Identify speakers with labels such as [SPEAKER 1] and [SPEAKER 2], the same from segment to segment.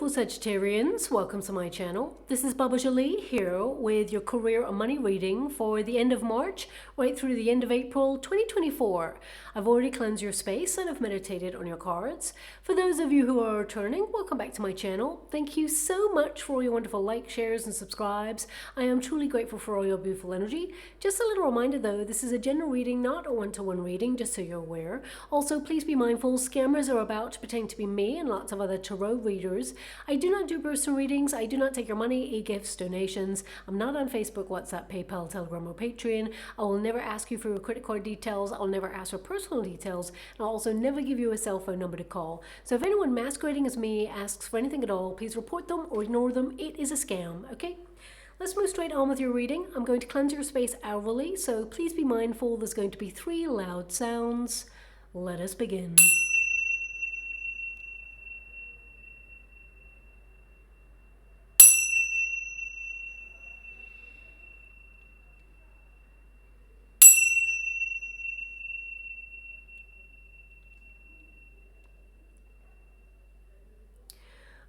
[SPEAKER 1] beautiful Sagittarians, welcome to my channel. This is Baba Jolie here with your career and money reading for the end of March right through the end of April 2024. I've already cleansed your space and I've meditated on your cards. For those of you who are returning, welcome back to my channel. Thank you so much for all your wonderful likes, shares and subscribes. I am truly grateful for all your beautiful energy. Just a little reminder though, this is a general reading, not a one-to-one reading, just so you're aware. Also, please be mindful, scammers are about to pretend to be me and lots of other tarot readers. I do not do personal readings. I do not take your money, e-gifts, donations. I'm not on Facebook, WhatsApp, PayPal, Telegram, or Patreon. I will never ask you for your credit card details. I'll never ask for personal details. And I'll also never give you a cell phone number to call. So if anyone masquerading as me asks for anything at all, please report them or ignore them. It is a scam, okay? Let's move straight on with your reading. I'm going to cleanse your space hourly, so please be mindful. There's going to be 3 loud sounds. Let us begin.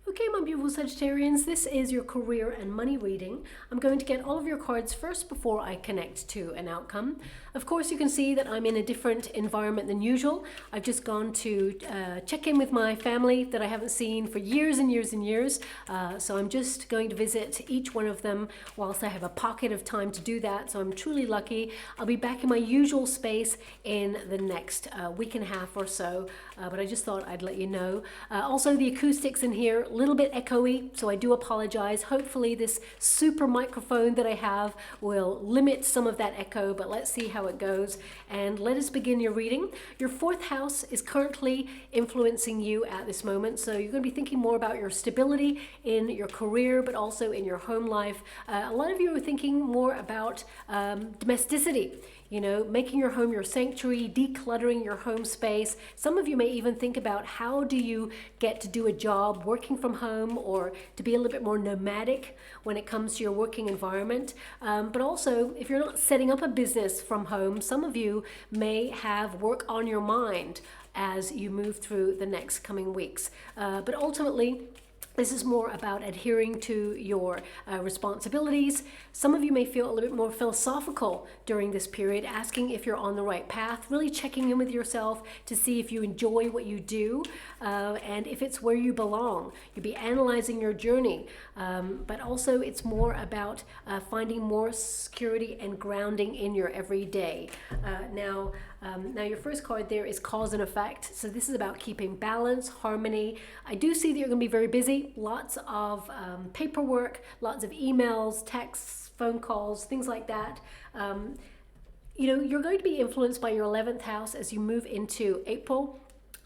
[SPEAKER 1] Okay, my beautiful Sagittarians, this is your career and money reading. I'm going to get all of your cards first before I connect to an outcome. Of course, you can see that I'm in a different environment than usual. I've just gone to check in with my family that I haven't seen for years and years and years. So I'm just going to visit each one of them whilst I have a pocket of time to do that. So I'm truly lucky. I'll be back in my usual space in the next week and a half or so. But I just thought I'd let you know. Also, the acoustics in here, a little bit echoey, so I do apologize. Hopefully this super microphone that I have will limit some of that echo, but let's see how it goes. And let us begin your reading. Your 4th house is currently influencing you at this moment, so you're going to be thinking more about your stability in your career, but also in your home life. A lot of you are thinking more about domesticity. You know, making your home your sanctuary, decluttering your home space. Some of you may even think about how do you get to do a job working from home or to be a little bit more nomadic when it comes to your working environment. But also, if you're not setting up a business from home, some of you may have work on your mind as you move through the next coming weeks. But ultimately, this is more about adhering to your responsibilities. Some of you may feel a little bit more philosophical during this period, asking if you're on the right path, really checking in with yourself to see if you enjoy what you do and if it's where you belong. You'll be analyzing your journey, but also it's more about finding more security and grounding in your everyday. Now your first card there is cause and effect. So this is about keeping balance, harmony. I do see that you're going to be very busy. Lots of paperwork, lots of emails, texts, phone calls, things like that. You know, you're going to be influenced by your 11th house as you move into April.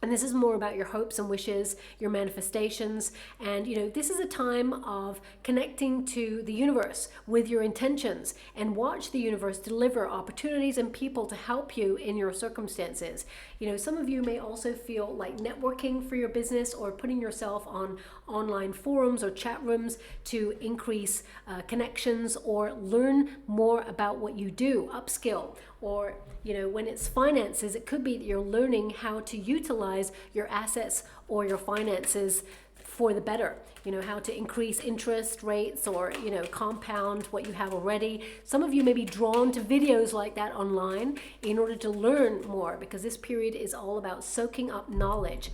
[SPEAKER 1] And this is more about your hopes and wishes, your manifestations. And, you know, this is a time of connecting to the universe with your intentions and watch the universe deliver opportunities and people to help you in your circumstances. You know, some of you may also feel like networking for your business or putting yourself on online forums or chat rooms to increase connections or learn more about what you do, upskill. Or, you know, when it's finances, it could be that you're learning how to utilize your assets or your finances for the better. You know, how to increase interest rates or, you know, compound what you have already. Some of you may be drawn to videos like that online in order to learn more, because this period is all about soaking up knowledge.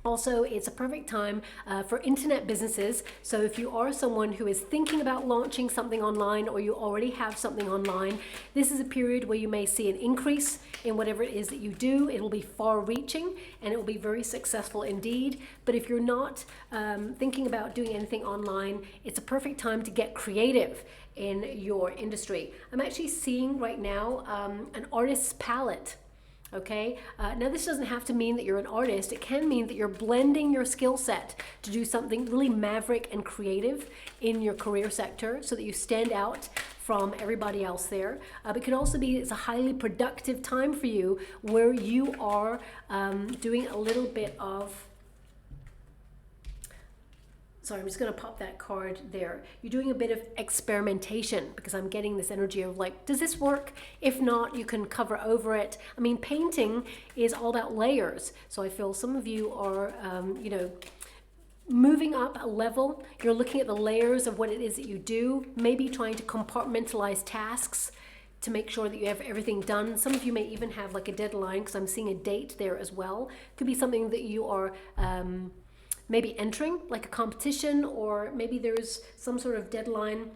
[SPEAKER 1] Also, it's a perfect time for internet businesses. So if you are someone who is thinking about launching something online or you already have something online, this is a period where you may see an increase in whatever it is that you do. It will be far-reaching and it will be very successful indeed. But if you're not thinking about doing anything online, it's a perfect time to get creative in your industry. I'm actually seeing right now an artist's palette. Okay, now this doesn't have to mean that you're an artist. It can mean that you're blending your skill set to do something really maverick and creative in your career sector so that you stand out from everybody else there. But it can also be it's a highly productive time for you where you are doing a little bit of sorry, I'm just going to pop that card there. You're doing a bit of experimentation because I'm getting this energy of like, does this work? If not, you can cover over it. I mean, painting is all about layers. So I feel some of you are, you know, moving up a level. You're looking at the layers of what it is that you do, maybe trying to compartmentalize tasks to make sure that you have everything done. Some of you may even have like a deadline, because I'm seeing a date there as well. Could be something that you are maybe entering, like a competition, or maybe there's some sort of deadline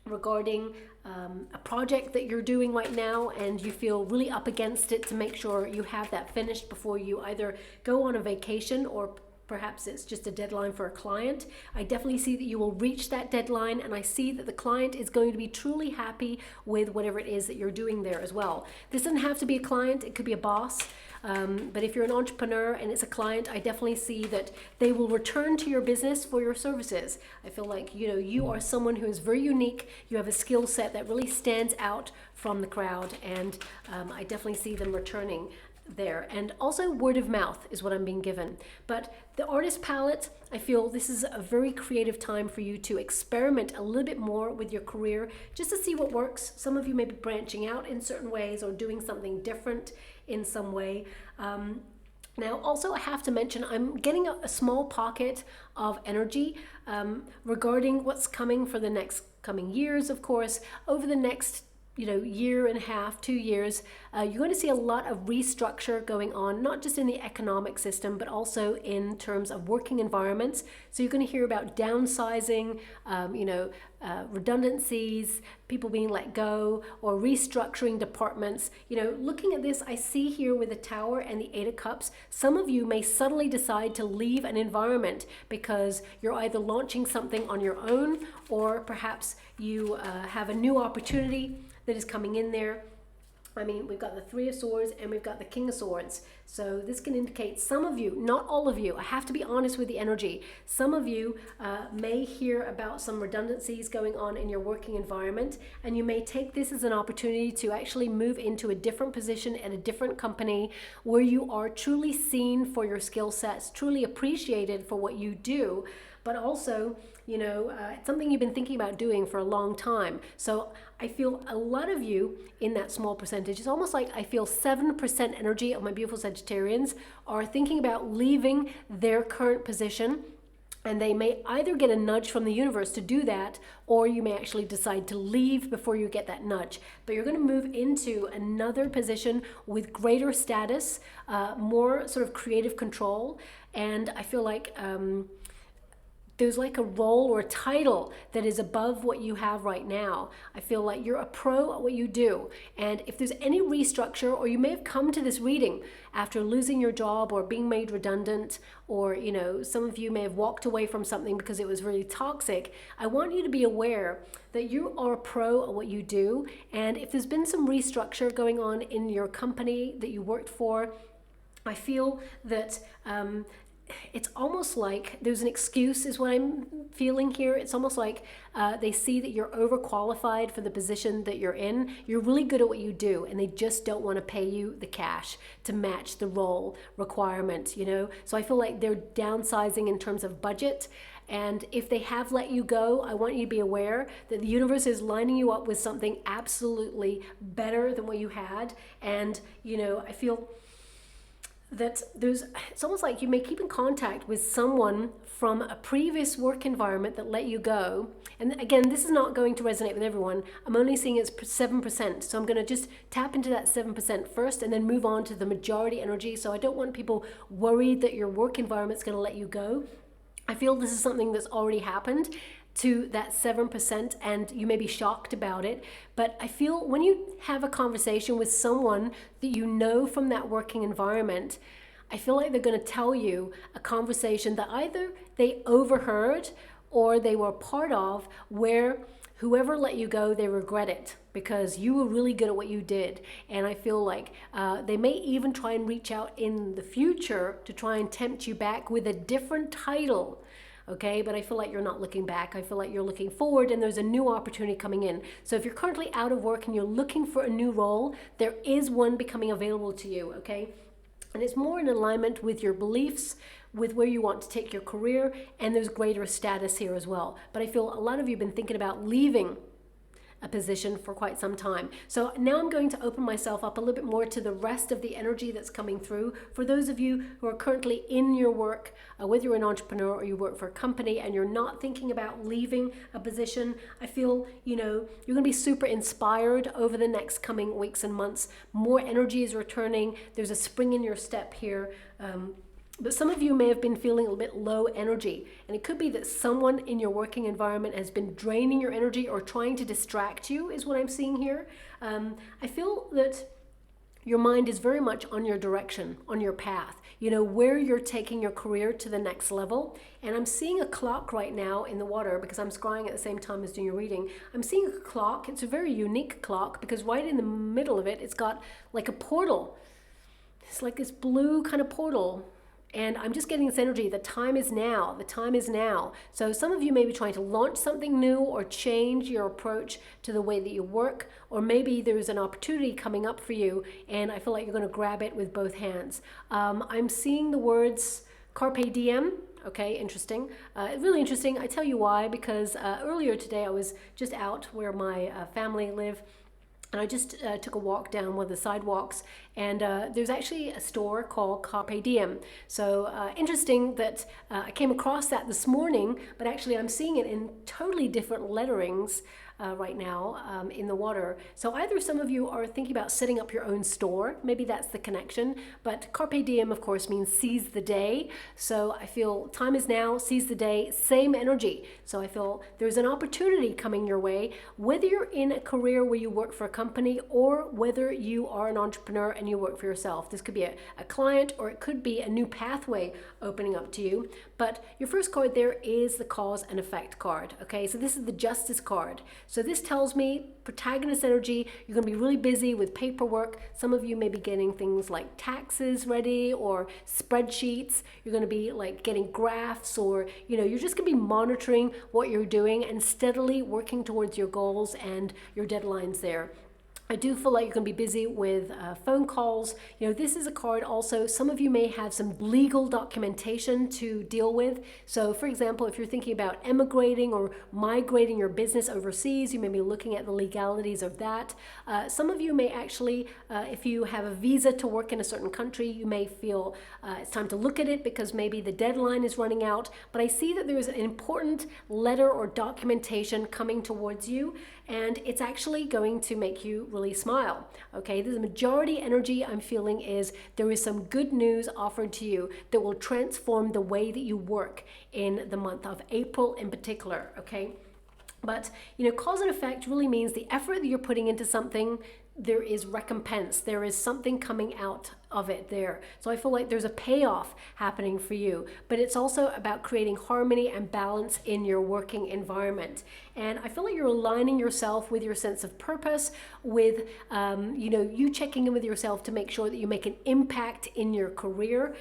[SPEAKER 1] regarding a project that you're doing right now, and you feel really up against it to make sure you have that finished before you either go on a vacation, or perhaps it's just a deadline for a client. I definitely see that you will reach that deadline, and I see that the client is going to be truly happy with whatever it is that you're doing there as well. This doesn't have to be a client, it could be a boss. But if you're an entrepreneur and it's a client, I definitely see that they will return to your business for your services. I feel like, you know, you are someone who is very unique. You have a skill set that really stands out from the crowd, and I definitely see them returning there. And also word of mouth is what I'm being given. But the artist palette, I feel this is a very creative time for you to experiment a little bit more with your career, just to see what works. Some of you may be branching out in certain ways or doing something different in some way. Now, also I have to mention, I'm getting a small pocket of energy regarding what's coming for the next coming years, of course. Over the next year and a half, 2 years, you're going to see a lot of restructure going on, not just in the economic system, but also in terms of working environments. So you're going to hear about downsizing, redundancies, people being let go, or restructuring departments. Looking at this, I see here with the Tower and the Eight of Cups, some of you may suddenly decide to leave an environment because you're either launching something on your own, or perhaps you have a new opportunity that is coming in there. I mean, we've got the Three of Swords and we've got the King of Swords. So this can indicate some of you, not all of you, I have to be honest with the energy. Some of you may hear about some redundancies going on in your working environment, and you may take this as an opportunity to actually move into a different position at a different company where you are truly seen for your skill sets, truly appreciated for what you do, but also, it's something you've been thinking about doing for a long time. So I feel a lot of you in that small percentage, it's almost like I feel 7% energy of my beautiful Sagittarians are thinking about leaving their current position, and they may either get a nudge from the universe to do that, or you may actually decide to leave before you get that nudge. But you're going to move into another position with greater status, more sort of creative control, and I feel like there's like a role or a title that is above what you have right now. I feel like you're a pro at what you do. And if there's any restructure, or you may have come to this reading after losing your job or being made redundant, or, some of you may have walked away from something because it was really toxic, I want you to be aware that you are a pro at what you do. And if there's been some restructure going on in your company that you worked for, I feel that it's almost like there's an excuse is what I'm feeling here. It's almost like they see that you're overqualified for the position that you're in. You're really good at what you do, and they just don't want to pay you the cash to match the role requirement, So I feel like they're downsizing in terms of budget. And if they have let you go, I want you to be aware that the universe is lining you up with something absolutely better than what you had. And, I feel that it's almost like you may keep in contact with someone from a previous work environment that let you go. And again, this is not going to resonate with everyone. I'm only seeing it's 7%. So I'm going to just tap into that 7% first, and then move on to the majority energy. So I don't want people worried that your work environment's going to let you go. I feel this is something that's already happened to that 7%, and you may be shocked about it. But I feel when you have a conversation with someone that you know from that working environment, I feel like they're going to tell you a conversation that either they overheard or they were part of, where whoever let you go, they regret it because you were really good at what you did. And I feel like they may even try and reach out in the future to try and tempt you back with a different title. Okay, but I feel like you're not looking back. I feel like you're looking forward, and there's a new opportunity coming in. So if you're currently out of work and you're looking for a new role, there is one becoming available to you, okay? And it's more in alignment with your beliefs, with where you want to take your career, and there's greater status here as well. But I feel a lot of you have been thinking about leaving a position for quite some time. So now I'm going to open myself up a little bit more to the rest of the energy that's coming through. For those of you who are currently in your work, whether you're an entrepreneur or you work for a company and you're not thinking about leaving a position, I feel, you know, you're going to be super inspired over the next coming weeks and months. More energy is returning. There's a spring in your step here. But some of you may have been feeling a little bit low energy, and it could be that someone in your working environment has been draining your energy or trying to distract you, is what I'm seeing here. I feel that your mind is very much on your direction, on your path, you know, where you're taking your career to the next level. And I'm seeing a clock right now in the water because I'm scrying at the same time as doing your reading. I'm seeing a clock. It's a very unique clock because right in the middle of it, it's got like a portal. It's like this blue kind of portal. And I'm just getting this energy. The time is now. The time is now. So some of you may be trying to launch something new or change your approach to the way that you work, or maybe there's an opportunity coming up for you and I feel like you're going to grab it with both hands. I'm seeing the words carpe diem. Okay, interesting. Really interesting. I tell you why, because earlier today I was just out where my family live. And I just took a walk down one of the sidewalks, and there's actually a store called Carpe Diem. So interesting that I came across that this morning, but actually I'm seeing it in totally different letterings right now in the water. So either some of you are thinking about setting up your own store, maybe that's the connection, but Carpe Diem of course means seize the day. So I feel time is now, seize the day, same energy. So I feel there's an opportunity coming your way, whether you're in a career where you work for a company or whether you are an entrepreneur and you work for yourself. This could be a client, or it could be a new pathway opening up to you. But your first card there is the cause and effect card. Okay, so this is the Justice card. So this tells me protagonist energy, you're going to be really busy with paperwork. Some of you may be getting things like taxes ready or spreadsheets. You're going to be like getting graphs, or you know, you're just going to be monitoring what you're doing and steadily working towards your goals and your deadlines there. I do feel like you're going to be busy with phone calls. You know, this is a card also. Some of you may have some legal documentation to deal with. So for example, if you're thinking about emigrating or migrating your business overseas, you may be looking at the legalities of that. Some of you may actually, if you have a visa to work in a certain country, you may feel it's time to look at it because maybe the deadline is running out. But I see that there's an important letter or documentation coming towards you, and it's actually going to make you really smile. Okay, the majority energy I'm feeling is there is some good news offered to you that will transform the way that you work in the month of April in particular. Okay, but you know, cause and effect really means the effort that you're putting into something, there is recompense. There is something coming out of it there. So I feel like there's a payoff happening for you, but it's also about creating harmony and balance in your working environment. And I feel like you're aligning yourself with your sense of purpose, with you know, you checking in with yourself to make sure that you make an impact in your career.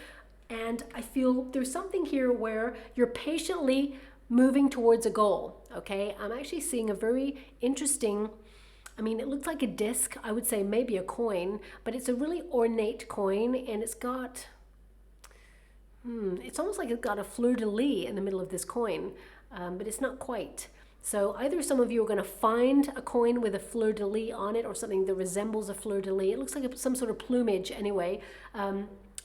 [SPEAKER 1] And I feel there's something here where you're patiently moving towards a goal. Okay, I'm actually seeing a very interesting, I mean, it looks like a disc. I would say maybe a coin, but it's a really ornate coin, and it's got, it's almost like it's got a fleur-de-lis in the middle of this coin, but it's not quite. So either some of you are going to find a coin with a fleur-de-lis on it or something that resembles a fleur-de-lis. It looks like some sort of plumage anyway.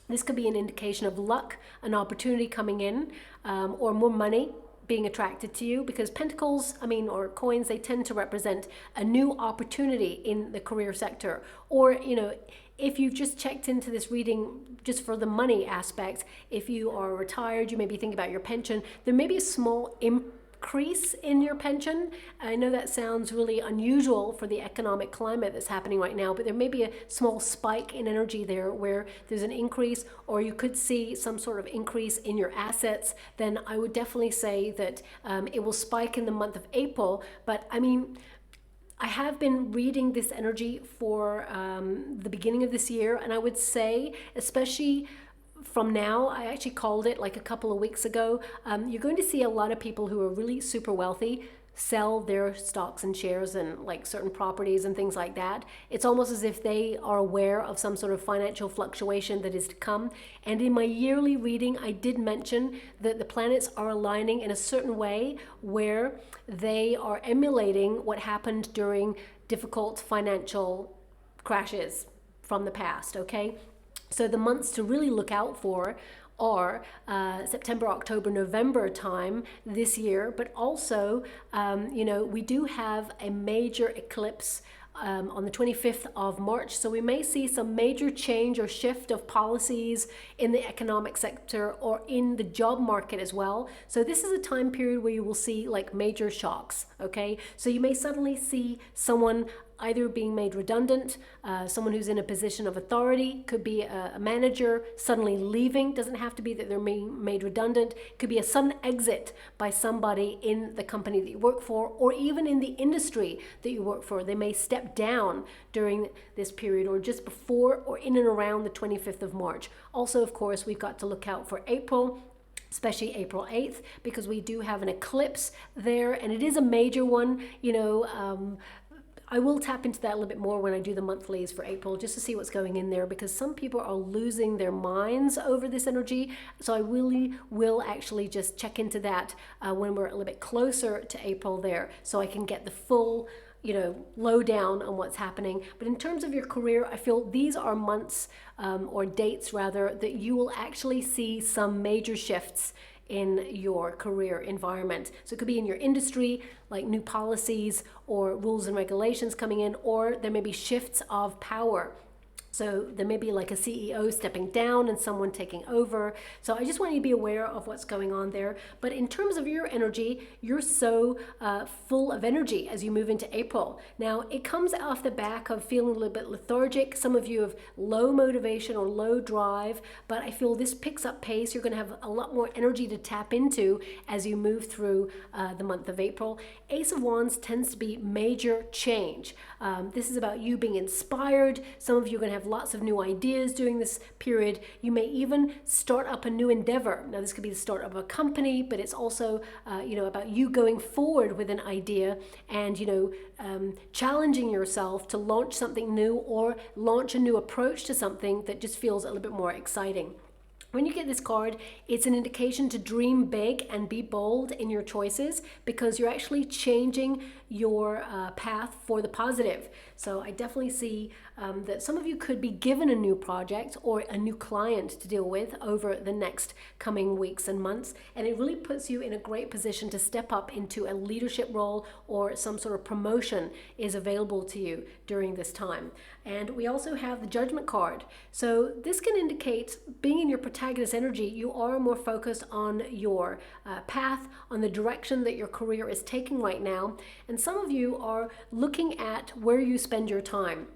[SPEAKER 1] This could be an indication of luck, an opportunity coming in, or more money being attracted to you, because pentacles, I mean, or coins, they tend to represent a new opportunity in the career sector. Or, you know, if you've just checked into this reading just for the money aspect, if you are retired, you may be thinking about your pension, there may be a small increase in your pension. I know that sounds really unusual for the economic climate that's happening right now, but there may be a small spike in energy there where there's an increase, or you could see some sort of increase in your assets. Then I would definitely say that it will spike in the month of April. But I mean, I have been reading this energy for the beginning of this year, and I would say, especially from now, I actually called it like a couple of weeks ago, you're going to see a lot of people who are really super wealthy sell their stocks and shares and like certain properties and things like that. It's almost as if they are aware of some sort of financial fluctuation that is to come. And in my yearly reading, I did mention that the planets are aligning in a certain way where they are emulating what happened during difficult financial crashes from the past, okay? So the months to really look out for are September, October, November time this year, but also, we do have a major eclipse on the 25th of March. So we may see some major change or shift of policies in the economic sector or in the job market as well. So this is a time period where you will see like major shocks, okay? So you may suddenly see someone either being made redundant, someone who's in a position of authority, could be a manager suddenly leaving, doesn't have to be that they're being made redundant, could be a sudden exit by somebody in the company that you work for, or even in the industry that you work for. They may step down during this period or just before or in and around the 25th of March. Also, of course, we've got to look out for April, especially April 8th, because we do have an eclipse there, and it is a major one, I will tap into that a little bit more when I do the monthlies for April, just to see what's going in there, because some people are losing their minds over this energy. So I really will actually just check into that when we're a little bit closer to April there, so I can get the full lowdown on what's happening. But in terms of your career, I feel these are months or dates rather that you will actually see some major shifts in your career environment. So it could be in your industry, like new policies or rules and regulations coming in, or there may be shifts of power. So there may be like a CEO stepping down and someone taking over. So I just want you to be aware of what's going on there. But in terms of your energy, you're so full of energy as you move into April. Now, it comes off the back of feeling a little bit lethargic. Some of you have low motivation or low drive, but I feel this picks up pace. You're going to have a lot more energy to tap into as you move through the month of April. Ace of Wands tends to be major change. This is about you being inspired. Some of you are going to have lots of new ideas during this period. You may even start up a new endeavor. Now, this could be the start of a company, but it's also, about you going forward with an idea and, challenging yourself to launch something new or launch a new approach to something that just feels a little bit more exciting. When you get this card, it's an indication to dream big and be bold in your choices, because you're actually changing your path for the positive. So I definitely see that some of you could be given a new project or a new client to deal with over the next coming weeks and months. And it really puts you in a great position to step up into a leadership role, or some sort of promotion is available to you during this time. And we also have the Judgment card. So this can indicate, being in your protagonist energy, you are more focused on your path, on the direction that your career is taking right now. And some of you are looking at where you spend your time.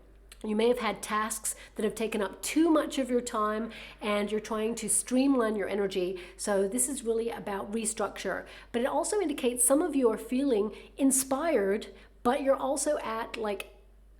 [SPEAKER 1] You may have had tasks that have taken up too much of your time, and you're trying to streamline your energy. So this is really about restructure. But it also indicates some of you are feeling inspired, but you're also at like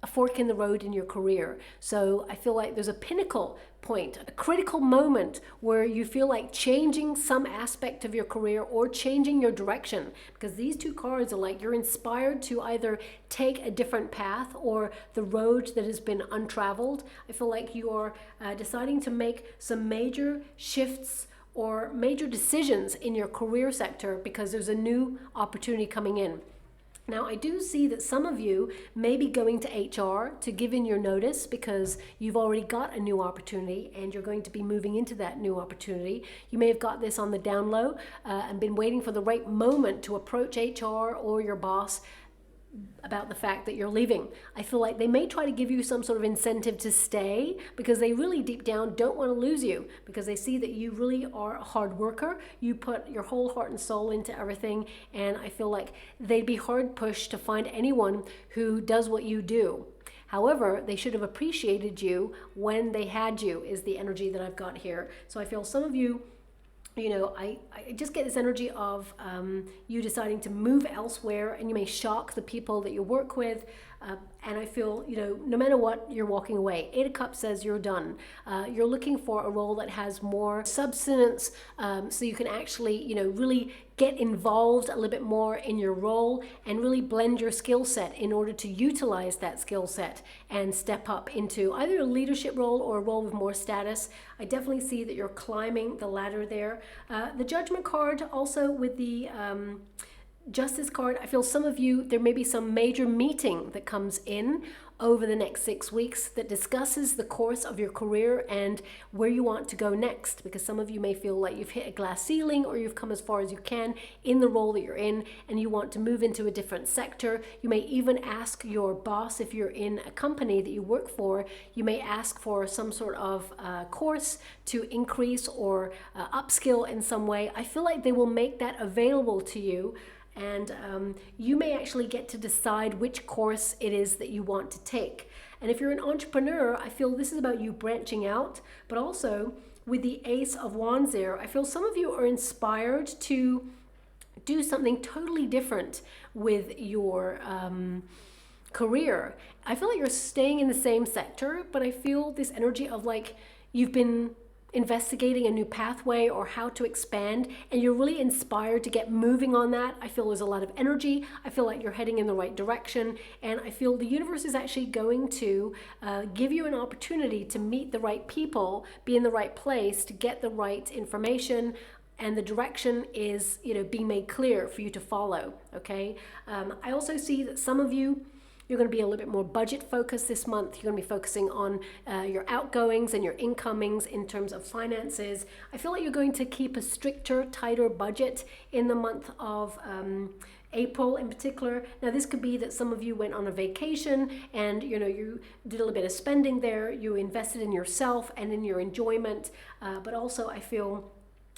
[SPEAKER 1] a fork in the road in your career. So I feel like there's a pinnacle point, a critical moment where you feel like changing some aspect of your career or changing your direction, because these two cards are like you're inspired to either take a different path or the road that has been untraveled. I feel like you are deciding to make some major shifts or major decisions in your career sector because there's a new opportunity coming in. Now, I do see that some of you may be going to HR to give in your notice because you've already got a new opportunity and you're going to be moving into that new opportunity. You may have got this on the down low and been waiting for the right moment to approach HR or your boss about the fact that you're leaving. I feel like they may try to give you some sort of incentive to stay because they really deep down don't want to lose you, because they see that you really are a hard worker. You put your whole heart and soul into everything, and I feel like they'd be hard pushed to find anyone who does what you do. However, they should have appreciated you when they had you, is the energy that I've got here. So I feel some of you, I just get this energy of you deciding to move elsewhere, and you may shock the people that you work with. And I feel, no matter what, you're walking away. 8 of Cups says you're done. You're looking for a role that has more substance, so you can actually, really get involved a little bit more in your role and really blend your skill set in order to utilize that skill set and step up into either a leadership role or a role with more status. I definitely see that you're climbing the ladder there. The Judgment card also with the Justice card, I feel some of you, there may be some major meeting that comes in over the next 6 weeks that discusses the course of your career and where you want to go next, because some of you may feel like you've hit a glass ceiling or you've come as far as you can in the role that you're in and you want to move into a different sector. You may even ask your boss, if you're in a company that you work for, you may ask for some sort of course to increase or upskill in some way. I feel like they will make that available to you. And you may actually get to decide which course it is that you want to take. And if you're an entrepreneur, I feel this is about you branching out, but also with the Ace of Wands there, I feel some of you are inspired to do something totally different with your career. I feel like you're staying in the same sector, but I feel this energy of like you've been investigating a new pathway or how to expand, and you're really inspired to get moving on that. I feel there's a lot of energy. I feel like you're heading in the right direction, and I feel the universe is actually going to give you an opportunity to meet the right people, be in the right place, to get the right information, and the direction is, you know, being made clear for you to follow. Okay. I also see that some of you, you're going to be a little bit more budget focused this month. You're going to be focusing on your outgoings and your incomings in terms of finances. I feel like you're going to keep a stricter, tighter budget in the month of April in particular. Now this could be that some of you went on a vacation and you did a little bit of spending there. You invested in yourself and in your enjoyment, but also I feel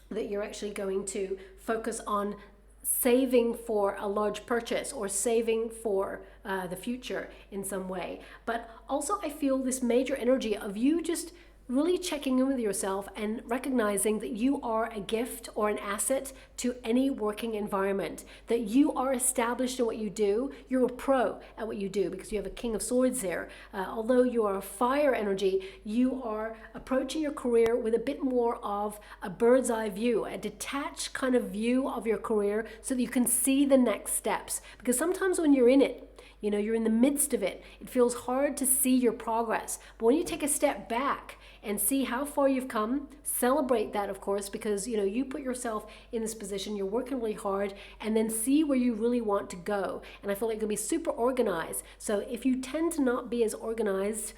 [SPEAKER 1] that you're actually going to focus on saving for a large purchase or saving for the future in some way. But also I feel this major energy of you just really checking in with yourself and recognizing that you are a gift or an asset to any working environment, that you are established in what you do. You're a pro at what you do because you have a King of Swords there. Although you are a fire energy, you are approaching your career with a bit more of a bird's eye view, a detached kind of view of your career so that you can see the next steps. Because sometimes when you're in it, you're in the midst of it, it feels hard to see your progress. But when you take a step back and see how far you've come, celebrate that, of course, because you put yourself in this position, you're working really hard, and then see where you really want to go. And I feel like you're gonna be super organized. So if you tend to not be as organized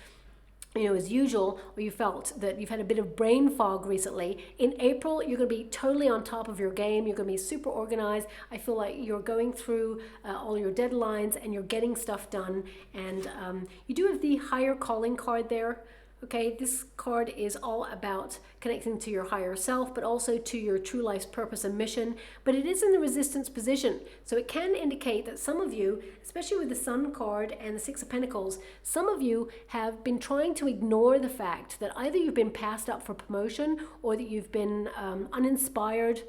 [SPEAKER 1] as usual, or you felt that you've had a bit of brain fog recently, in April, you're going to be totally on top of your game. You're going to be super organized. I feel like you're going through all your deadlines and you're getting stuff done. And you do have the higher calling card there. Okay, this card is all about connecting to your higher self, but also to your true life's purpose and mission. But it is in the resistance position. So it can indicate that some of you, especially with the Sun card and the Six of Pentacles, some of you have been trying to ignore the fact that either you've been passed up for promotion or that you've been uninspired,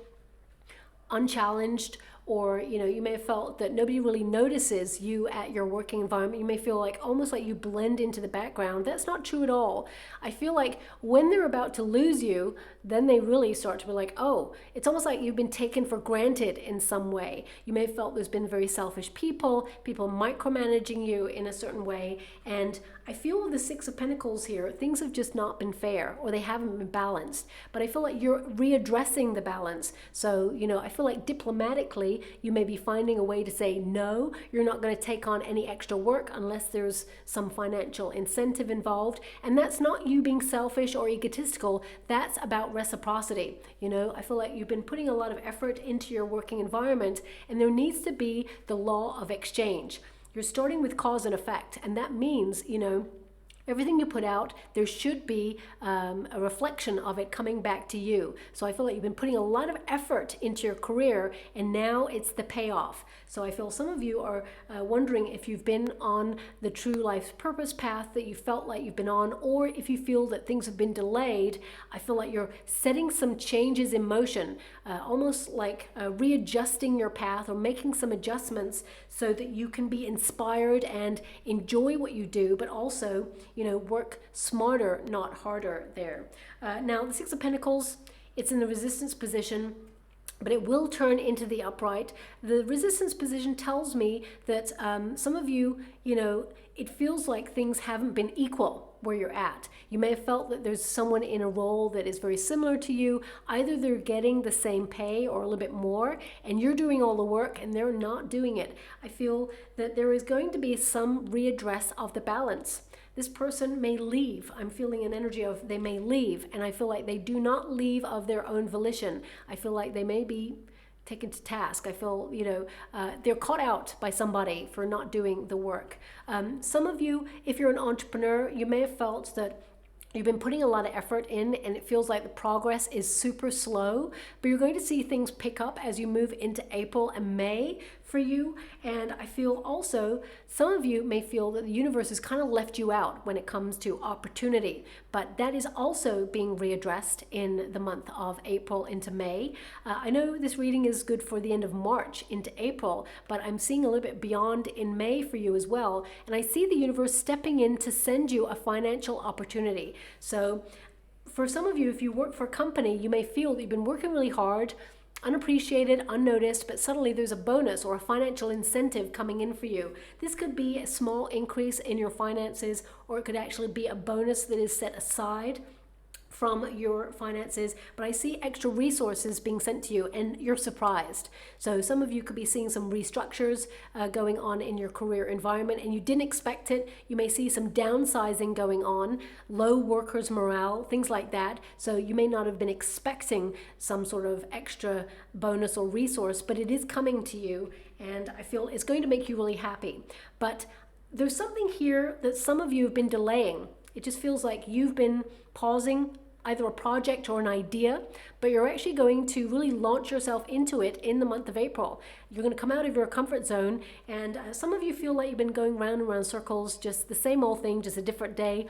[SPEAKER 1] unchallenged, or you may have felt that nobody really notices you at your working environment. You may feel like almost like you blend into the background. That's not true at all. I feel like when they're about to lose you, then they really start to be like, oh, it's almost like you've been taken for granted in some way. You may have felt there's been very selfish people micromanaging you in a certain way. And I feel with the Six of Pentacles here, things have just not been fair, or they haven't been balanced. But I feel like you're readdressing the balance. So, I feel like diplomatically, you may be finding a way to say, no, you're not going to take on any extra work unless there's some financial incentive involved. And that's not you being selfish or egotistical. That's about reciprocity. I feel like you've been putting a lot of effort into your working environment, and there needs to be the law of exchange. You're starting with cause and effect, and that means, everything you put out, there should be a reflection of it coming back to you. So I feel like you've been putting a lot of effort into your career, and now it's the payoff. So I feel some of you are wondering if you've been on the true life's purpose path that you felt like you've been on, or if you feel that things have been delayed. I feel like you're setting some changes in motion, almost like readjusting your path or making some adjustments so that you can be inspired and enjoy what you do, but also work smarter, not harder there. Now, the Six of Pentacles, it's in the resistance position. but it will turn into the upright. The resistance position tells me that some of you, it feels like things haven't been equal where you're at. You may have felt that there's someone in a role that is very similar to you. Either they're getting the same pay or a little bit more, and you're doing all the work and they're not doing it. I feel that there is going to be some readdress of the balance. This person may leave. I'm feeling an energy of they may leave, and I feel like they do not leave of their own volition. I feel like they may be taken to task. I feel, they're caught out by somebody for not doing the work. Some of you, if you're an entrepreneur, you may have felt that you've been putting a lot of effort in and it feels like the progress is super slow, but you're going to see things pick up as you move into April and May for you. And I feel also some of you may feel that the universe has kind of left you out when it comes to opportunity, but that is also being readdressed in the month of April into May. I know this reading is good for the end of March into April, but I'm seeing a little bit beyond in May for you as well. And I see the universe stepping in to send you a financial opportunity. So for some of you, if you work for a company, you may feel that you've been working really hard, unappreciated, unnoticed, but suddenly there's a bonus or a financial incentive coming in for you. This could be a small increase in your finances, or it could actually be a bonus that is set aside from your finances, but I see extra resources being sent to you and you're surprised. So some of you could be seeing some restructures going on in your career environment and you didn't expect it. You may see some downsizing going on, low workers' morale, things like that. So you may not have been expecting some sort of extra bonus or resource, but it is coming to you and I feel it's going to make you really happy. But there's something here that some of you have been delaying. It just feels like you've been pausing either a project or an idea, but you're actually going to really launch yourself into it in the month of April. You're going to come out of your comfort zone, and some of you feel like you've been going round and round circles, just the same old thing, just a different day.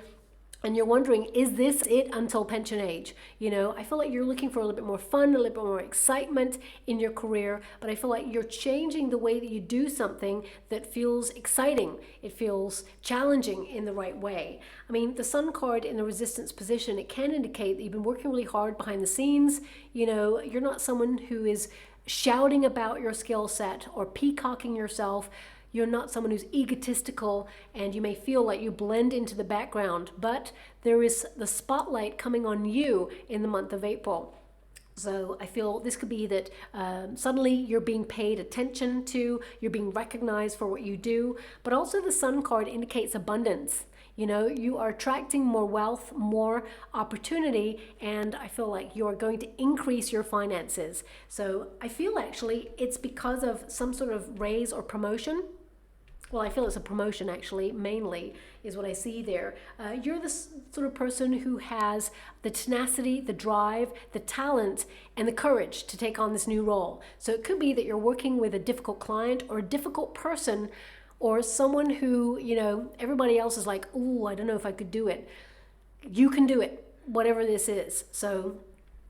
[SPEAKER 1] And you're wondering, is this it until pension age? I feel like you're looking for a little bit more fun, a little bit more excitement in your career, but I feel like you're changing the way that you do something that feels exciting. It feels challenging in the right way. I mean, the Sun card in the resistance position, it can indicate that you've been working really hard behind the scenes. You're not someone who is shouting about your skill set or peacocking yourself. You're not someone who's egotistical and you may feel like you blend into the background, but there is the spotlight coming on you in the month of April. So I feel this could be that suddenly you're being paid attention to, you're being recognized for what you do, but also the Sun card indicates abundance. You are attracting more wealth, more opportunity, and I feel like you are going to increase your finances. So I feel actually it's because of some sort of raise or promotion. Well, I feel it's a promotion actually, mainly, is what I see there. You're the sort of person who has the tenacity, the drive, the talent, and the courage to take on this new role. So it could be that you're working with a difficult client or a difficult person or someone who, everybody else is like, ooh, I don't know if I could do it. You can do it, whatever this is. So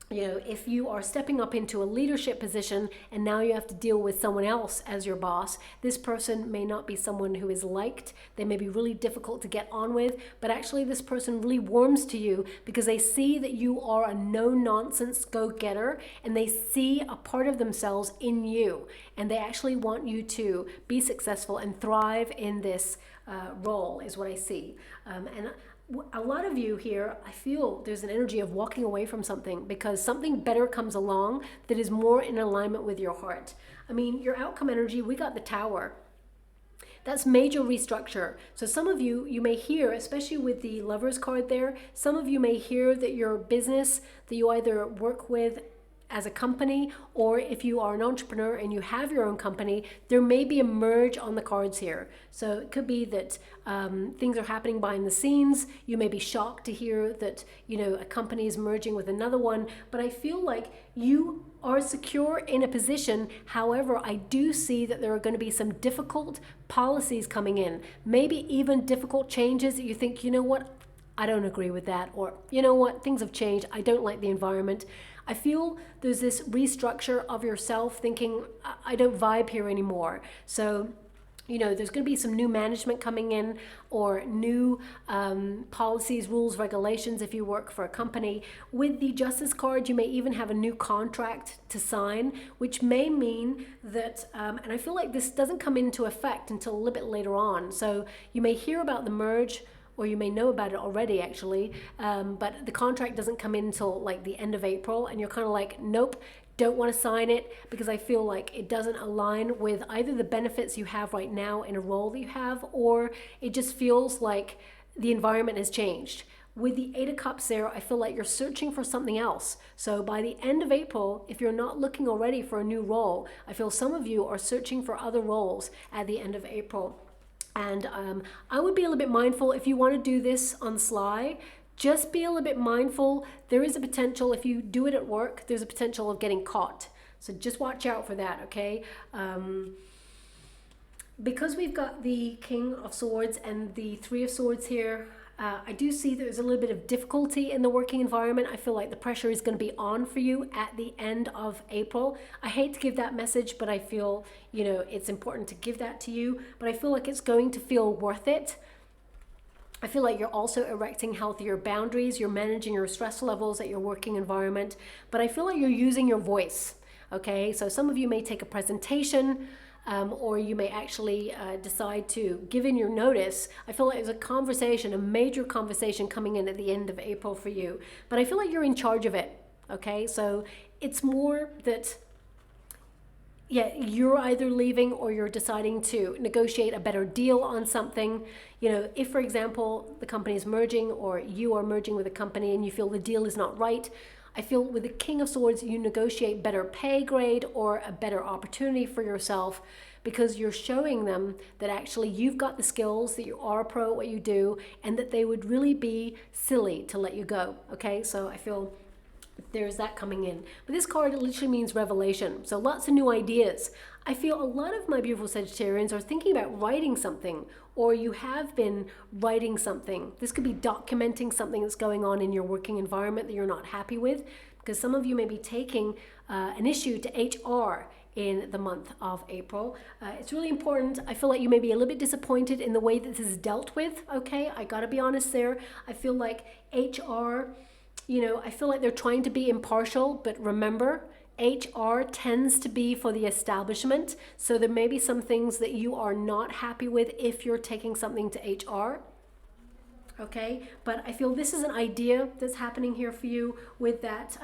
[SPEAKER 1] if you are stepping up into a leadership position and now you have to deal with someone else as your boss, this person may not be someone who is liked. They may be really difficult to get on with, but actually this person really warms to you because they see that you are a no-nonsense go-getter and they see a part of themselves in you and they actually want you to be successful and thrive in this role is what I see. And a lot of you here, I feel there's an energy of walking away from something because something better comes along that is more in alignment with your heart. I mean, your outcome energy, we got the Tower. That's major restructure. So some of you, you may hear, especially with the Lovers card there, some of you may hear that your business that you either work with as a company, or if you are an entrepreneur and you have your own company, there may be a merge on the cards here. So it could be that things are happening behind the scenes. You may be shocked to hear that, a company is merging with another one, but I feel like you are secure in a position. However, I do see that there are going to be some difficult policies coming in, maybe even difficult changes that you think, what, I don't agree with that, or what, things have changed, I don't like the environment. I feel there's this restructure of yourself thinking, I don't vibe here anymore. So you know, there's going to be some new management coming in, or new policies, rules, regulations if you work for a company. With the Justice card, you may even have a new contract to sign, which may mean that, and I feel like this doesn't come into effect until a little bit later on. So you may hear about the merge, or you may know about it already actually, but the contract doesn't come in until like the end of April, and you're kind of like, nope, don't want to sign it, because I feel like it doesn't align with either the benefits you have right now in a role that you have, or it just feels like the environment has changed. With the Eight of Cups there, I feel like you're searching for something else. So by the end of April, if you're not looking already for a new role, I feel some of you are searching for other roles at the end of April. And I would be a little bit mindful if you want to do this on the sly. Just be a little bit mindful. There is a potential, if you do it at work, there's a potential of getting caught. So just watch out for that, okay? Because we've got the King of Swords and the Three of Swords here, I do see there's a little bit of difficulty in the working environment. I feel like the pressure is going to be on for you at the end of April. I hate to give that message, but I feel, you know, it's important to give that to you. But I feel like it's going to feel worth it. I feel like you're also erecting healthier boundaries. You're managing your stress levels at your working environment. But I feel like you're using your voice, okay? So some of you may take a presentation, or you may actually decide to give in your notice. I feel like there's a conversation, a major conversation coming in at the end of April for you. But I feel like you're in charge of it, okay? So it's more that, yeah, you're either leaving or you're deciding to negotiate a better deal on something. You know, if, for example, the company is merging, or you are merging with a company and you feel the deal is not right, I feel with the King of Swords, you negotiate better pay grade or a better opportunity for yourself, because you're showing them that actually you've got the skills, that you are a pro at what you do, and that they would really be silly to let you go, okay? So I feel there's that coming in. But this card literally means revelation. So lots of new ideas. I feel a lot of my beautiful Sagittarians are thinking about writing something, or you have been writing something. This could be documenting something that's going on in your working environment that you're not happy with, because some of you may be taking an issue to HR in the month of April. It's really important. I feel like you may be a little bit disappointed in the way that this is dealt with, okay? I gotta be honest there. I feel like HR, you know, I feel like they're trying to be impartial, but remember, HR tends to be for the establishment. So there may be some things that you are not happy with if you're taking something to HR. Okay, but I feel this is an idea that's happening here for you with that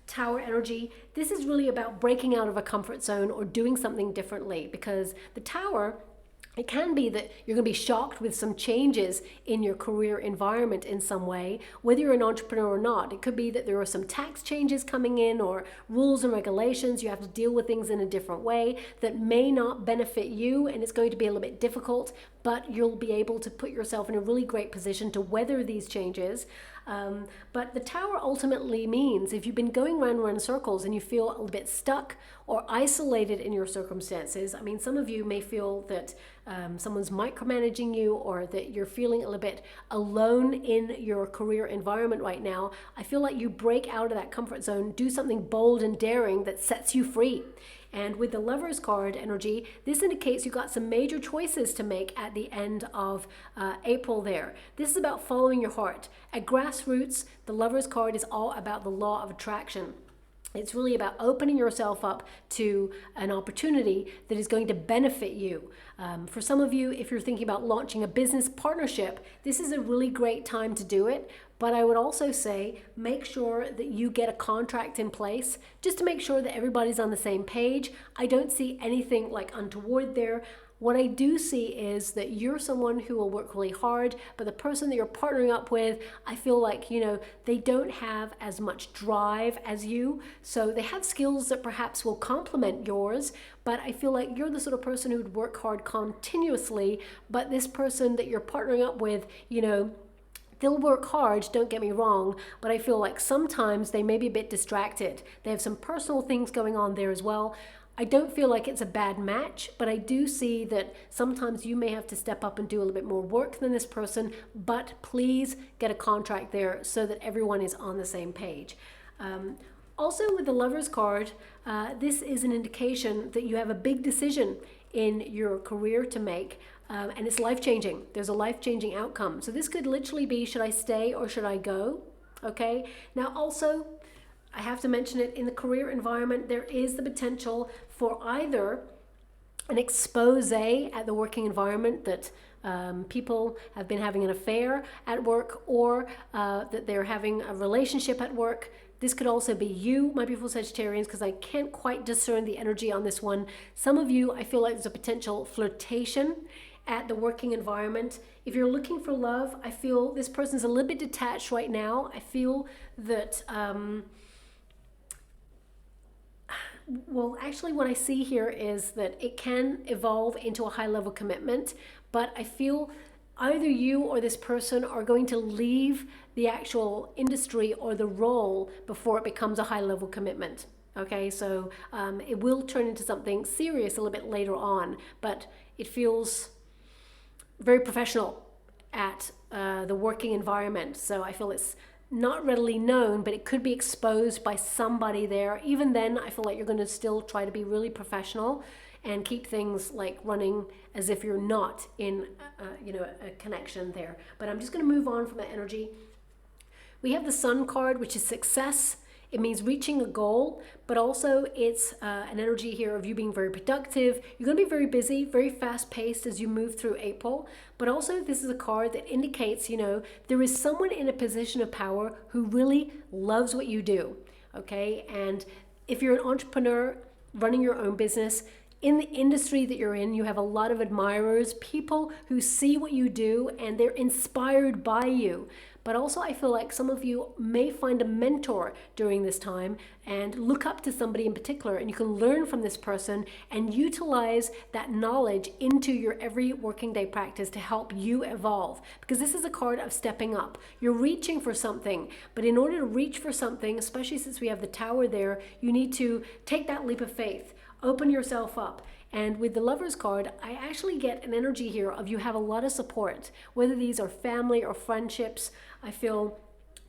[SPEAKER 1] Tower energy. This is really about breaking out of a comfort zone or doing something differently, because the Tower, it can be that you're going to be shocked with some changes in your career environment in some way, whether you're an entrepreneur or not. It could be that there are some tax changes coming in, or rules and regulations. You have to deal with things in a different way that may not benefit you, and it's going to be a little bit difficult, but you'll be able to put yourself in a really great position to weather these changes. But the Tower ultimately means if you've been going round in circles and you feel a little bit stuck or isolated in your circumstances, I mean, some of you may feel that someone's micromanaging you, or that you're feeling a little bit alone in your career environment right now. I feel like you break out of that comfort zone, do something bold and daring that sets you free. And with the Lovers card energy, this indicates you've got some major choices to make at the end of April there. This is about following your heart. At grassroots, the Lovers card is all about the law of attraction. It's really about opening yourself up to an opportunity that is going to benefit you. For some of you, if you're thinking about launching a business partnership, this is a really great time to do it. But I would also say, make sure that you get a contract in place, just to make sure that everybody's on the same page. I don't see anything like untoward there. What I do see is that you're someone who will work really hard, but the person that you're partnering up with, I feel like, you know, they don't have as much drive as you. So they have skills that perhaps will complement yours, but I feel like you're the sort of person who would work hard continuously, but this person that you're partnering up with, you know, they'll work hard, don't get me wrong, but I feel like sometimes they may be a bit distracted. They have some personal things going on there as well. I don't feel like it's a bad match, but I do see that sometimes you may have to step up and do a little bit more work than this person, but please get a contract there so that everyone is on the same page. Also with the Lovers card, this is an indication that you have a big decision in your career to make, and it's life-changing. There's a life-changing outcome. So this could literally be, should I stay or should I go? Okay. Now also, I have to mention it, in the career environment, there is the potential for either an expose at the working environment that people have been having an affair at work, or that they're having a relationship at work. This could also be you, my beautiful Sagittarians, because I can't quite discern the energy on this one. Some of you, I feel like there's a potential flirtation at the working environment. If you're looking for love, I feel this person's a little bit detached right now. I feel that, well, actually what I see here is that it can evolve into a high level commitment, but I feel either you or this person are going to leave the actual industry or the role before it becomes a high level commitment. Okay, so it will turn into something serious a little bit later on, but it feels very professional at the working environment. So I feel it's not readily known, but it could be exposed by somebody there. Even then, I feel like you're going to still try to be really professional and keep things like running as if you're not in a connection there. But I'm just going to move on from that energy. We have the Sun card, which is success. It means reaching a goal, but also it's an energy here of you being very productive. You're going to be very busy, very fast paced as you move through April. But also this is a card that indicates, there is someone in a position of power who really loves what you do. Okay. And if you're an entrepreneur running your own business, in the industry that you're in, you have a lot of admirers, people who see what you do and they're inspired by you. But also I feel like some of you may find a mentor during this time and look up to somebody in particular, and you can learn from this person and utilize that knowledge into your every working day practice to help you evolve. Because this is a card of stepping up. You're reaching for something, but in order to reach for something, especially since we have the Tower there, you need to take that leap of faith. Open yourself up. And with the Lovers card, I actually get an energy here of you have a lot of support, whether these are family or friendships. I feel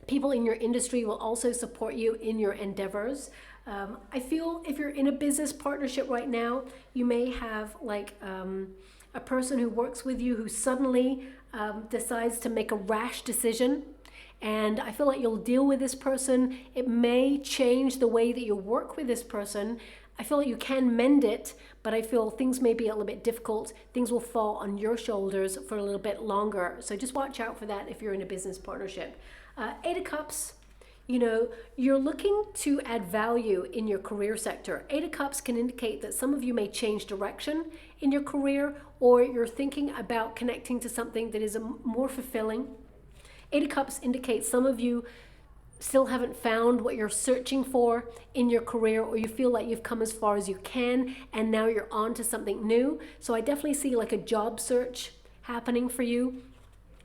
[SPEAKER 1] people in your industry will also support you in your endeavors. I feel if you're in a business partnership right now, you may have like a person who works with you who suddenly decides to make a rash decision. And I feel like you'll deal with this person. It may change the way that you work with this person. I feel like you can mend it, but I feel things may be a little bit difficult. Things will fall on your shoulders for a little bit longer. So just watch out for that if you're in a business partnership. Eight of Cups, you're looking to add value in your career sector. Eight of Cups can indicate that some of you may change direction in your career, or you're thinking about connecting to something that is more fulfilling. Eight of Cups indicates some of you still haven't found what you're searching for in your career, or you feel like you've come as far as you can and now you're on to something new. So I definitely see like a job search happening for you,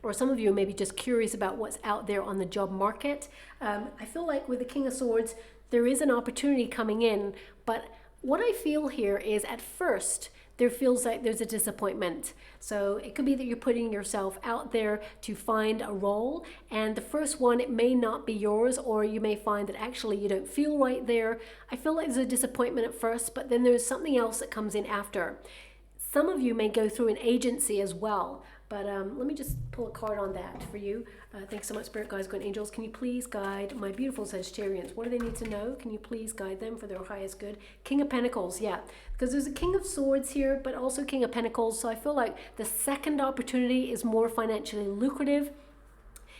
[SPEAKER 1] or some of you may be just curious about what's out there on the job market. I feel like with the King of Swords, there is an opportunity coming in, but what I feel here is at first, there feels like there's a disappointment. So it could be that you're putting yourself out there to find a role, and the first one, it may not be yours, or you may find that actually you don't feel right there. I feel like there's a disappointment at first, but then there's something else that comes in after. Some of you may go through an agency as well, but let me just pull a card on that for you. Thanks so much, Spirit Guides, Good Angels. Can you please guide my beautiful Sagittarians? What do they need to know? Can you please guide them for their highest good? King of Pentacles, yeah. Because there's a King of Swords here, but also King of Pentacles. So I feel like the second opportunity is more financially lucrative.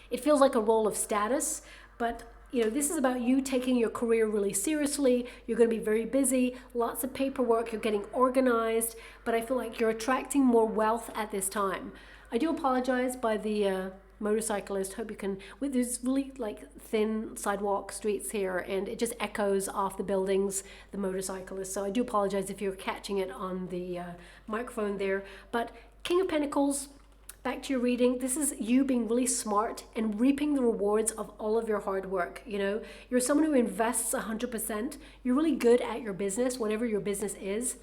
[SPEAKER 1] It feels like a role of status, but this is about you taking your career really seriously. You're going to be very busy, lots of paperwork, you're getting organized, but I feel like you're attracting more wealth at this time. I do apologize by the motorcyclist. Hope you can, there's really like thin sidewalk streets here and it just echoes off the buildings, the motorcyclist. So I do apologize if you're catching it on the microphone there. But King of Pentacles, back to your reading, this is you being really smart and reaping the rewards of all of your hard work. You're someone who invests 100%. You're really good at your business, whatever your business is.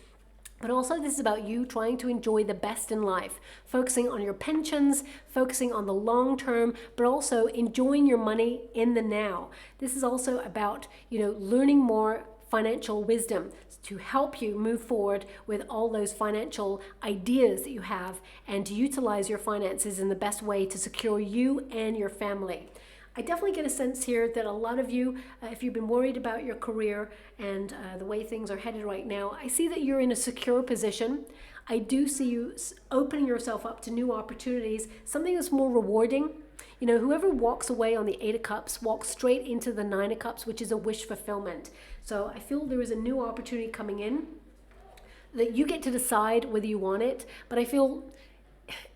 [SPEAKER 1] But also this is about you trying to enjoy the best in life, focusing on your pensions, focusing on the long term, but also enjoying your money in the now. This is also about, learning more financial wisdom to help you move forward with all those financial ideas that you have and to utilize your finances in the best way to secure you and your family. I definitely get a sense here that a lot of you, if you've been worried about your career and the way things are headed right now, I see that you're in a secure position. I do see you opening yourself up to new opportunities, something that's more rewarding. Whoever walks away on the 8 of Cups walks straight into the 9 of Cups, which is a wish fulfillment. So I feel there is a new opportunity coming in that you get to decide whether you want it, but I feel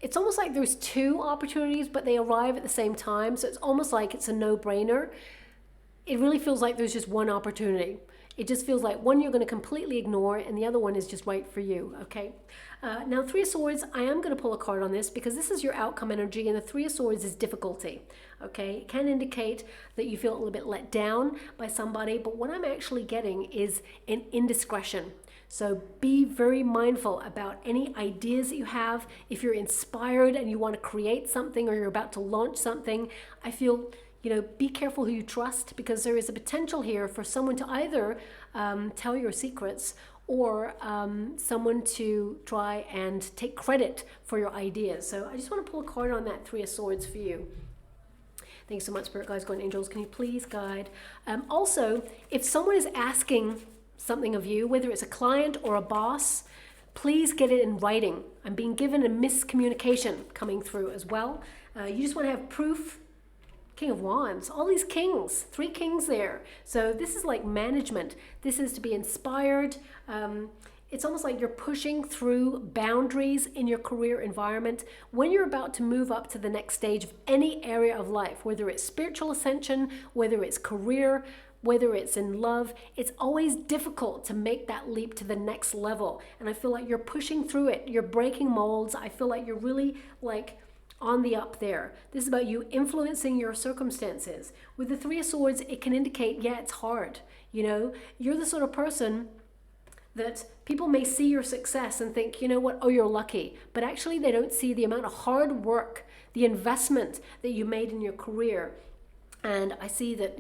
[SPEAKER 1] it's almost like there's 2 opportunities, but they arrive at the same time. So it's almost like it's a no-brainer. It really feels like there's just one opportunity. It just feels like one you're going to completely ignore and the other one is just right for you, okay? Now, 3 of Swords, I am going to pull a card on this because this is your outcome energy, and the 3 of Swords is difficulty, okay? It can indicate that you feel a little bit let down by somebody, but what I'm actually getting is an indiscretion. So be very mindful about any ideas that you have. If you're inspired and you want to create something or you're about to launch something, I feel, be careful who you trust, because there is a potential here for someone to either tell your secrets or someone to try and take credit for your ideas. So I just want to pull a card on that 3 of Swords for you. Thanks so much, Spirit Guides, Guardian Angels. Can you please guide? Also, if someone is asking something of you, whether it's a client or a boss, please get it in writing. I'm being given a miscommunication coming through as well. You just want to have proof. King of Wands, all these kings, 3 kings there. So this is like management. This is to be inspired. It's almost like you're pushing through boundaries in your career environment when you're about to move up to the next stage of any area of life, whether it's spiritual ascension, whether it's career, whether it's in love. It's always difficult to make that leap to the next level. And I feel like you're pushing through it. You're breaking molds. I feel like you're really like on the up there. This is about you influencing your circumstances. With the 3 of Swords, it can indicate, yeah, it's hard. You're the sort of person that people may see your success and think, you know what, oh, you're lucky. But actually they don't see the amount of hard work, the investment that you made in your career. And I see that,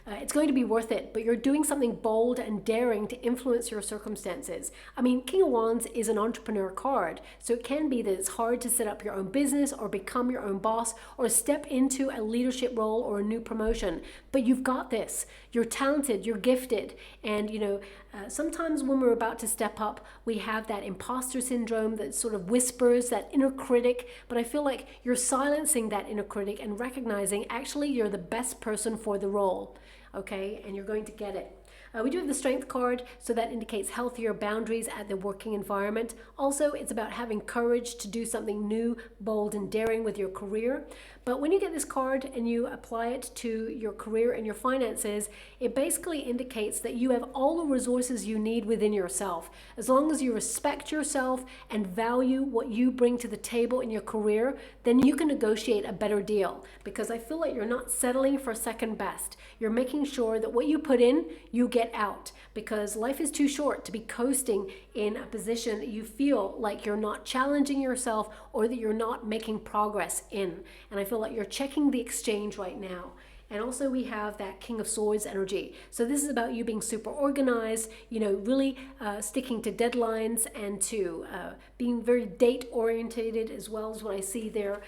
[SPEAKER 1] it's going to be worth it, but you're doing something bold and daring to influence your circumstances. I mean, King of Wands is an entrepreneur card, so it can be that it's hard to set up your own business or become your own boss or step into a leadership role or a new promotion. But you've got this. You're talented, you're gifted. And, sometimes when we're about to step up, we have that imposter syndrome that sort of whispers, that inner critic. But I feel like you're silencing that inner critic and recognizing actually you're the best person for the role, okay? And you're going to get it. We do have the Strength card, so that indicates healthier boundaries at the working environment. Also, it's about having courage to do something new, bold, and daring with your career. But when you get this card and you apply it to your career and your finances, it basically indicates that you have all the resources you need within yourself. As long as you respect yourself and value what you bring to the table in your career, then you can negotiate a better deal. Because I feel like you're not settling for second best. You're making sure that what you put in, you get out, because life is too short to be coasting in a position that you feel like you're not challenging yourself or that you're not making progress in. And I feel like you're checking the exchange right now. And also we have that King of Swords energy. So this is about you being super organized, really sticking to deadlines and to being very date orientated as well as what I see there.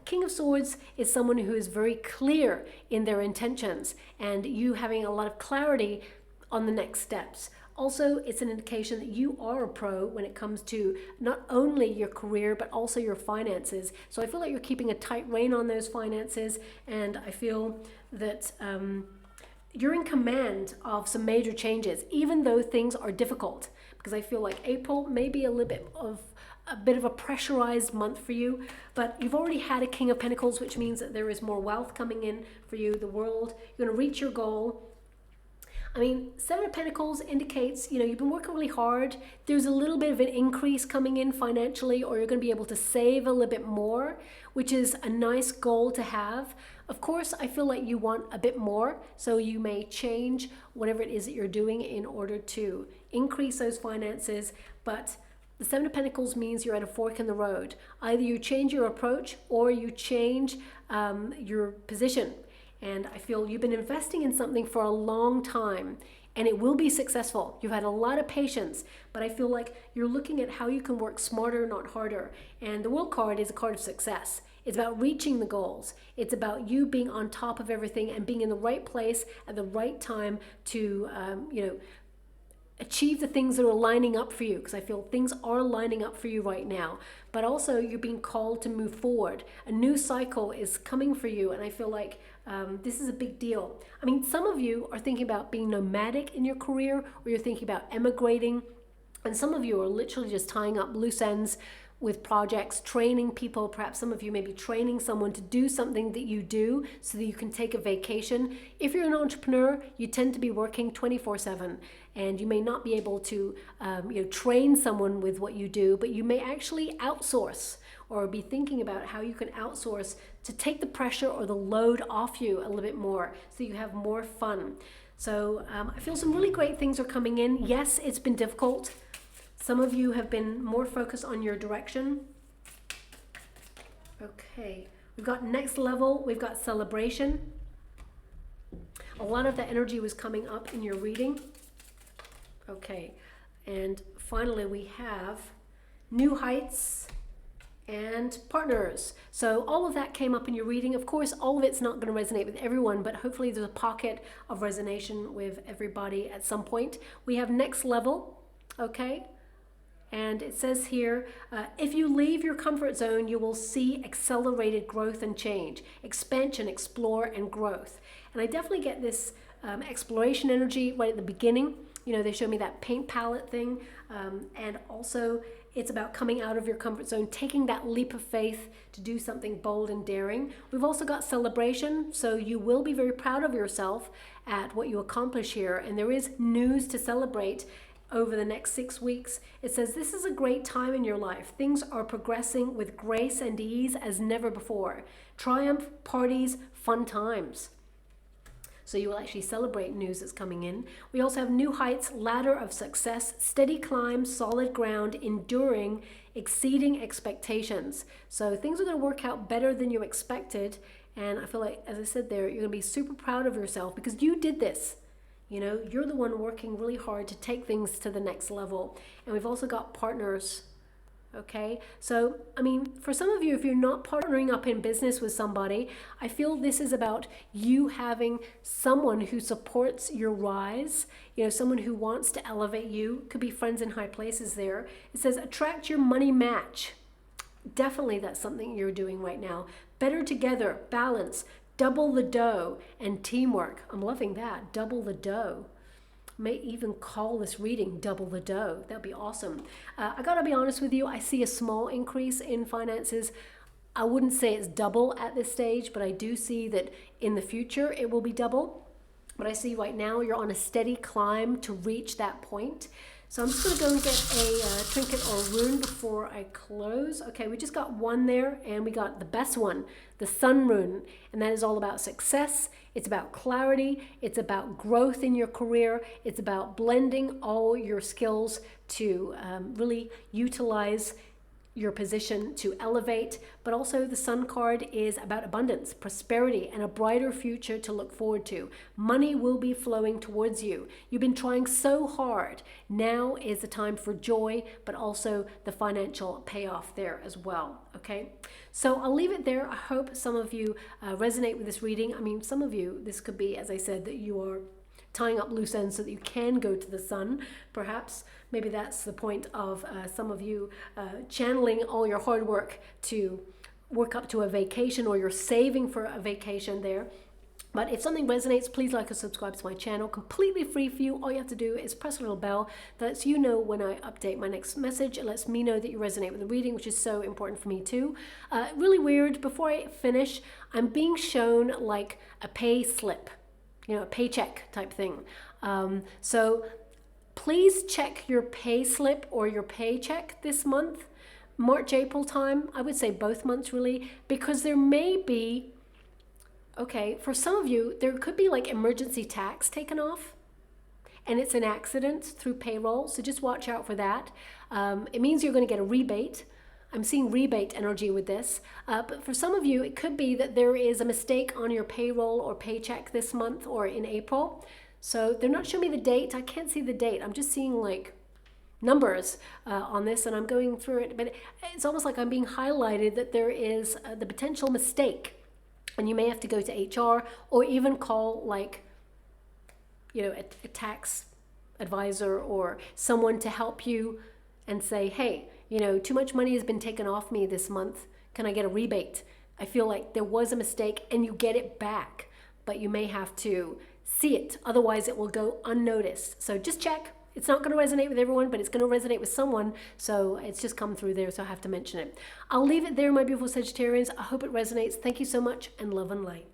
[SPEAKER 1] King of Swords is someone who is very clear in their intentions, and you having a lot of clarity on the next steps. Also, it's an indication that you are a pro when it comes to not only your career, but also your finances. So I feel like you're keeping a tight rein on those finances, and I feel that you're in command of some major changes, even though things are difficult. Because I feel like April may be a bit of a pressurized month for you, but you've already had a King of Pentacles, which means that there is more wealth coming in for you, the world. You're going to reach your goal. I mean, 7 of Pentacles indicates, you've been working really hard. There's a little bit of an increase coming in financially, or you're going to be able to save a little bit more, which is a nice goal to have. Of course, I feel like you want a bit more, so you may change whatever it is that you're doing in order to increase those finances. But The Seven of Pentacles means you're at a fork in the road. Either you change your approach or you change your position. And I feel you've been investing in something for a long time and it will be successful. You've had a lot of patience, but I feel like you're looking at how you can work smarter, not harder. And the World card is a card of success. It's about reaching the goals. It's about you being on top of everything and being in the right place at the right time to, achieve the things that are lining up for you, because I feel things are lining up for you right now. But also you're being called to move forward. A new cycle is coming for you, and I feel like this is a big deal. I mean, some of you are thinking about being nomadic in your career, or you're thinking about emigrating, and some of you are literally just tying up loose ends with projects, training people. Perhaps some of you may be training someone to do something that you do so that you can take a vacation. If you're an entrepreneur, you tend to be working 24/7, and you may not be able to train someone with what you do, but you may actually outsource or be thinking about how you can outsource to take the pressure or the load off you a little bit more so you have more fun. So I feel some really great things are coming in. Yes, it's been difficult. Some of you have been more focused on your direction. Okay, we've got next level, we've got celebration. A lot of the energy was coming up in your reading. Okay, and finally we have new heights and partners. So all of that came up in your reading. Of course, all of it's not going to resonate with everyone, but hopefully there's a pocket of resonation with everybody at some point. We have next level, okay? And it says here, if you leave your comfort zone, you will see accelerated growth and change, expansion, explore, and growth. And I definitely get this exploration energy right at the beginning. You know, they show me that paint palette thing. And also it's about coming out of your comfort zone, taking that leap of faith to do something bold and daring. We've also got celebration. So you will be very proud of yourself at what you accomplish here. And there is news to celebrate over the next 6 weeks. It says this is a great time in your life. Things are progressing with grace and ease as never before. Triumph, parties, fun times. So you will actually celebrate news that's coming in. We also have new heights, ladder of success, steady climb, solid ground, enduring, exceeding expectations. So things are going to work out better than you expected. And I feel like, as I said there, you're going to be super proud of yourself because you did this. You know, you're the one working really hard to take things to the next level. And we've also got partners. Okay, so I mean, for some of you, if you're not partnering up in business with somebody, I feel this is about you having someone who supports your rise, you know, someone who wants to elevate you. Could be friends in high places there. It says attract your money match. Definitely that's something you're doing right now. Better together, balance, double the dough, and teamwork. I'm loving that, double the dough. May even call this reading double the dough. That'd be awesome. I gotta be honest with you, I see a small increase in finances. I wouldn't say it's double at this stage, but I do see that in the future it will be double. But I see right now you're on a steady climb to reach that point. So I'm just going to go and get a trinket or rune before I close. Okay, we just got one there, and we got the best one, the sun rune. And that is all about success. It's about clarity. It's about growth in your career. It's about blending all your skills to really utilize your position to elevate. But also the sun card is about abundance, prosperity, and a brighter future to look forward to. Money will be flowing towards you. You've been trying so hard. Now is the time for joy, but also the financial payoff there as well. Okay, so I'll leave it there. I hope some of you resonate with this reading. I mean, some of you, this could be, as I said, that you are tying up loose ends so that you can go to the sun. Perhaps maybe that's the point of some of you channeling all your hard work to work up to a vacation, or you're saving for a vacation there. But if something resonates, please like or subscribe to my channel. Completely free for you. All you have to do is press a little bell that lets you know when I update my next message. It lets me know that you resonate with the reading, which is so important for me too. Really weird, before I finish, I'm being shown like a pay slip, you know, a paycheck type thing. So please check your pay slip or your paycheck this month, March, April time. I would say both months really, because there may be, okay, for some of you, there could be like emergency tax taken off, and it's an accident through payroll. So just watch out for that. It means you're going to get a rebate. I'm seeing rebate energy with this, but for some of you, it could be that there is a mistake on your payroll or paycheck this month or in April. So they're not showing me the date. I can't see the date. I'm just seeing like numbers on this, and I'm going through it, but it's almost like I'm being highlighted that there is the potential mistake, and you may have to go to HR or even call like, you know, a tax advisor or someone to help you and say, hey, you know, too much money has been taken off me this month. Can I get a rebate? I feel like there was a mistake, and you get it back, but you may have to see it. Otherwise, it will go unnoticed. So just check. It's not going to resonate with everyone, but it's going to resonate with someone. So it's just come through there, so I have to mention it. I'll leave it there, my beautiful Sagittarians. I hope it resonates. Thank you so much, and love and light.